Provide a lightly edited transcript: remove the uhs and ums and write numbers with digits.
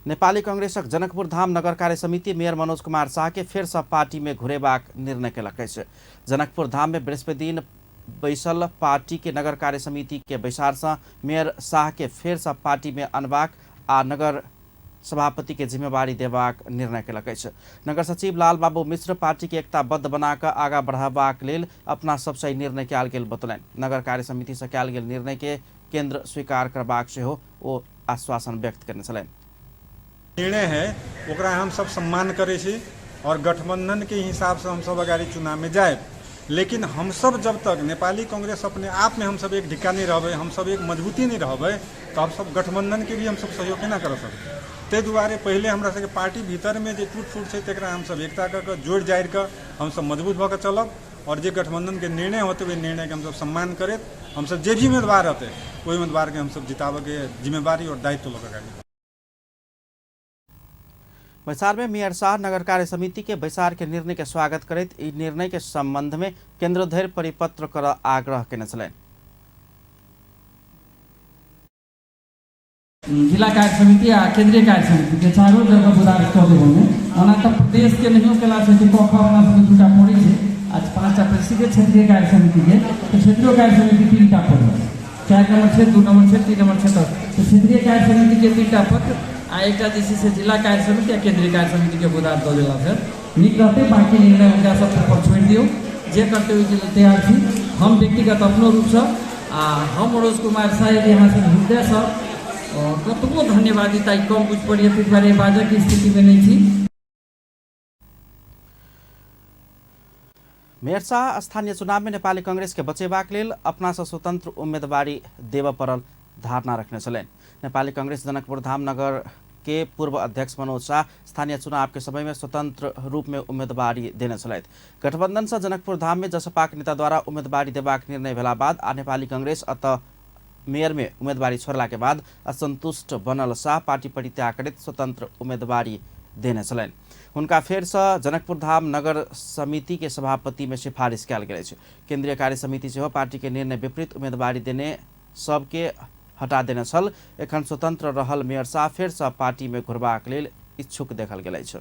नेपाली कांग्रेसक जनकपुर धाम नगर कार्य समिति मेयर मनोज कुमार शाह के फिर से पार्टी में घुरेबाक निर्णय केलक अछि। जनकपुर धाम में बृहस्पति दिन बैसल पार्टी के नगर कार्य समिति के बैसार से मेयर शाह के फिर से पार्टी में अनबाक आ नगर सभापति के जिम्मेवारी देबाक निर्णय केलक अछि। नगर सचिव लाल बाबू मिश्र पार्टी के एकताबद्ध बनाकर आगा बढ़ाबाक लेल अपना सबसे निर्णय कयल गेल बतौलनि। नगर कार्य समिति से कयल गेल निर्णय के केंद्र स्वीकार करबाक सेहो ओ आश्वासन व्यक्त करने छलनि। निर्णय है ओकरा हम सब सम्मान करे छी और गठबंधन के हिसाब से हम सब अगाड़ी चुनाव में जाए, लेकिन हम सब जब तक नेपाली कांग्रेस अपने आप में हम सब एक ढिक्का नहीं रहबे, हम सब एक मजबूती नहीं रहबे, तो हम सब गठबंधन के भी हम सब सहयोग केना कर सकते। ते दुआरे पहले हमरा सबके पार्टी भीतर में जे टूट फूट है तकरा हम सब एकता कर जोड़ जाड़ कर हम सब मजबूत भऽ चलब और जे गठबंधन के निर्णय होते हुए निर्णय के हम सब सम्मान करे, हम सब जे भी उम्मीदवार होते वही उम्मीदवार के हम सब जिताबे के जिम्मेवारी और दायित्व लगा। बैसार में मेयर शाह नगर कार्य समिति के बैसार के निर्णय के स्वागत करते इस निर्णय के संबंध में केंद्र धैर्य परिपत्र कर आग्रह केने छलनि। जिला कार्य समिति आ केंद्रीय कार्य समिति के चारों जगह बुदार कर देबो में ओना तो प्रदेश के नहीं केला से को अपना सब दूटा पड़ी है। आज 5टा प्रसिद्ध क्षेत्रीय कार्य समिति के तो क्षेत्रीय कार्य समिति 3टा पड़ 4 नंबर क्षेत्र 2 नंबर क्षेत्र 3 नंबर क्षेत्र तो क्षेत्रीय कार्य समिति के 3टा पद आ एकटा जैसे जिला कार्य समिति या केंद्रीय कार्य समिति के बुदार दो देला सर निक रहते। बाकी निर्णय उनका सब पर छोड़ दियो जे करते हुए तैयार थी। हम व्यक्तिगत अपनो रूप से हम मनोज कुमार शाह यदि यहाँ से हृदय से कतबो धन्यवादिता कम बुझ पड़ी फिर बारे बाजा की स्थिति में नहीं थी। मेयर शाह स्थानीय चुनाव में नेपाली कांग्रेस के बचेबाक लेल अपना से स्वतंत्र उम्मीदवारी देव परल धारणा रखने छलनि। नेपाली कांग्रेस जनकपुर धाम नगर के पूर्व अध्यक्ष मनोज शाह स्थानीय चुनाव के समय में स्वतंत्र रूप में उम्मीदवारी देने छलथि। गठबंधन से जनकपुर धाम में जसपा नेता द्वारा उम्मीदवारी देबाक निर्णय भेला बाद आ नेपाली कांग्रेस अतः मेयर में उम्मीदवारी छोड़ला के बाद असंतुष्ट बनल शाह पार्टी परित्याग करैत स्वतंत्र उम्मीदवारी देने छलनि। हुनका फेर से जनकपुर धाम नगर समिति के सभापति में सिफारिश कयल गेल अछि। केंद्रीय कार्य समिति सेहो पार्टी के निर्णय विपरीत उम्मीदवारी देने सबके हटा देने छल। एखन स्वतंत्र रहल मेयर शाह फेर से पार्टी में घुरबाक लेल इच्छुक देखल गेल अछि।